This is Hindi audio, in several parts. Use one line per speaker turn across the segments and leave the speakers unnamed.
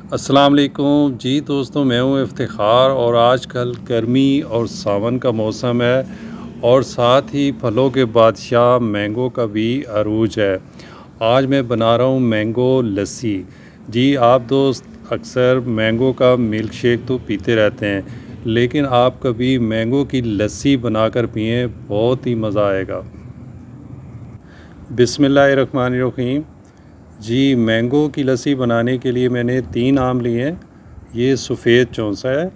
अस्सलाम वालेकुम जी दोस्तों, मैं हूं इफ्तिखार और आजकल गर्मी और सावन का मौसम है और साथ ही फलों के बादशाह मैंगो का भी अरूज है। आज मैं बना रहा हूं मैंगो लस्सी। जी आप दोस्त अक्सर मैंगो का मिल्क शेक तो पीते रहते हैं, लेकिन आप कभी मैंगो की लस्सी बनाकर पिएं, बहुत ही मज़ा आएगा। बिस्मिल्लाहिर्रहमानिर्रहीम। जी मैंगो की लस्सी बनाने के लिए मैंने 3 आम लिए हैं। ये सफ़ेद चौंसा है।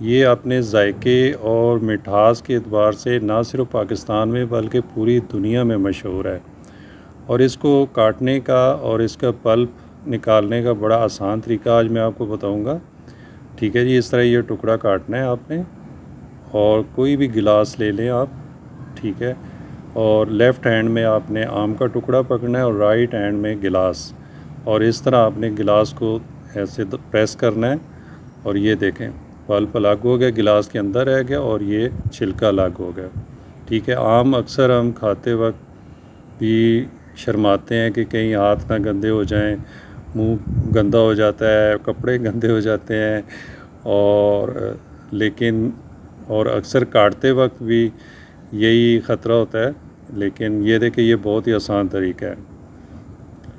ये अपने जायके और मिठास के एतबार से ना सिर्फ पाकिस्तान में बल्कि पूरी दुनिया में मशहूर है। और इसको काटने का और इसका पल्प निकालने का बड़ा आसान तरीका आज मैं आपको बताऊंगा। ठीक है जी, इस तरह ये टुकड़ा काटना है आपने और कोई भी गिलास ले लें आप। ठीक है, और लेफ़्ट हैंड में आपने आम का टुकड़ा पकड़ना है और राइट हैंड में गिलास, और इस तरह आपने गिलास को ऐसे प्रेस करना है। और ये देखें, पल्प अलग हो गया, गिलास के अंदर रह गया और ये छिलका अलग हो गया। ठीक है, आम अक्सर हम खाते वक्त भी शर्माते हैं कि कहीं हाथ ना गंदे हो जाएं, मुंह गंदा हो जाता है, कपड़े गंदे हो जाते हैं। और लेकिन और अक्सर काटते वक्त भी यही ख़तरा होता है। लेकिन ये देखिए, ये बहुत ही आसान तरीका है।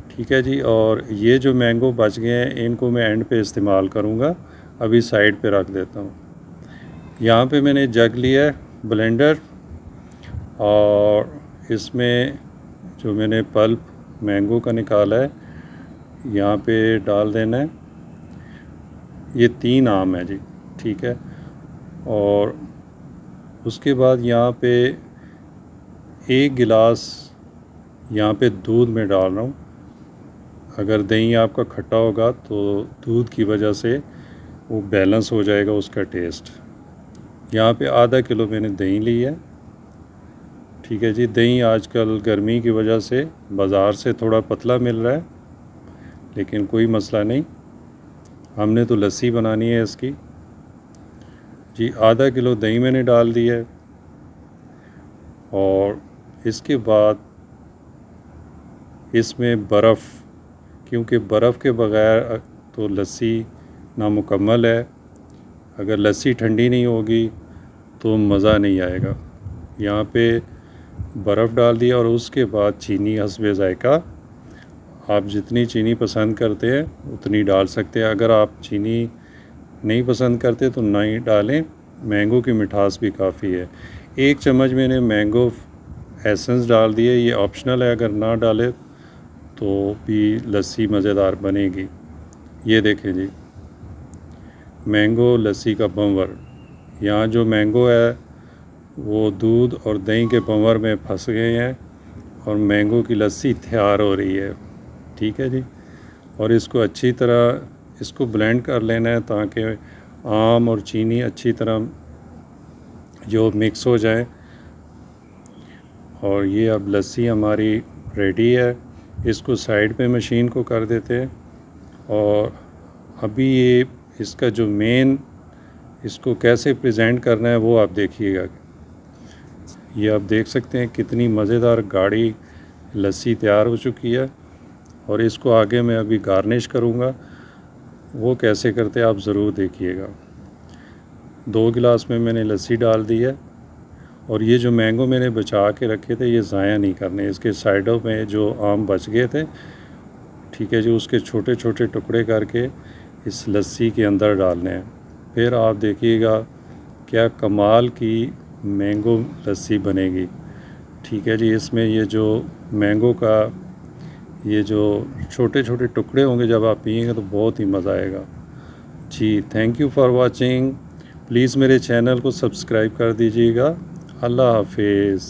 ठीक है जी, और ये जो मैंगो बच गए हैं इनको मैं एंड पे इस्तेमाल करूँगा, अभी साइड पे रख देता हूँ। यहाँ पे मैंने जग लिया है, ब्लेंडर, और इसमें जो मैंने पल्प मैंगो का निकाला है यहाँ पे डाल देना है। ये 3 आम है जी। ठीक है, और उसके बाद यहाँ पे 1 गिलास यहाँ पे दूध में डाल रहा हूँ। अगर दही आपका खट्टा होगा तो दूध की वजह से वो बैलेंस हो जाएगा उसका टेस्ट। यहाँ पे आधा किलो मैंने दही ली है। ठीक है जी, दही आजकल गर्मी की वजह से बाज़ार से थोड़ा पतला मिल रहा है, लेकिन कोई मसला नहीं, हमने तो लस्सी बनानी है इसकी। जी आधा किलो दही मैंने डाल दी है। और इसके बाद इसमें बर्फ़, क्योंकि बर्फ़ के बग़ैर तो लस्सी नामुकम्मल है। अगर लस्सी ठंडी नहीं होगी तो मज़ा नहीं आएगा। यहाँ पे बर्फ़ डाल दिया और उसके बाद चीनी हस्बे ज़ायक़ा। आप जितनी चीनी पसंद करते हैं उतनी डाल सकते हैं। अगर आप चीनी नहीं पसंद करते तो ना ही डालें, मैंगो की मिठास भी काफ़ी है। 1 चम्मच मैंने मैंगो एसेंस डाल दिए, ये ऑप्शनल है, अगर ना डाले तो भी लस्सी मज़ेदार बनेगी। ये देखें जी, मैंगो लस्सी का बंवर। यहाँ जो मैंगो है वो दूध और दही के बंवर में फंस गए हैं और मैंगो की लस्सी तैयार हो रही है। ठीक है जी, और इसको अच्छी तरह इसको ब्लेंड कर लेना है ताकि आम और चीनी अच्छी तरह जो मिक्स हो जाए। और ये अब लस्सी हमारी रेडी है। इसको साइड पे मशीन को कर देते हैं। और अभी ये इसका जो मेन, इसको कैसे प्रेजेंट करना है वो आप देखिएगा। ये आप देख सकते हैं कितनी मज़ेदार गाढ़ी लस्सी तैयार हो चुकी है। और इसको आगे मैं अभी गार्निश करूँगा, वो कैसे करते हैं आप ज़रूर देखिएगा। 2 गिलास में मैंने लस्सी डाल दी है। और ये जो मैंगो मैंने बचा के रखे थे ये ज़ाया नहीं करने, इसके साइडों में जो आम बच गए थे, ठीक है जी, उसके छोटे छोटे टुकड़े करके इस लस्सी के अंदर डालने हैं। फिर आप देखिएगा क्या कमाल की मैंगो लस्सी बनेगी। ठीक है जी, इसमें ये जो मैंगो का ये जो छोटे छोटे टुकड़े होंगे जब आप पिएंगे तो बहुत ही मज़ा आएगा जी। Thank you for watching. Please मेरे चैनल को सब्सक्राइब कर दीजिएगा। अल्लाह हाफिज़।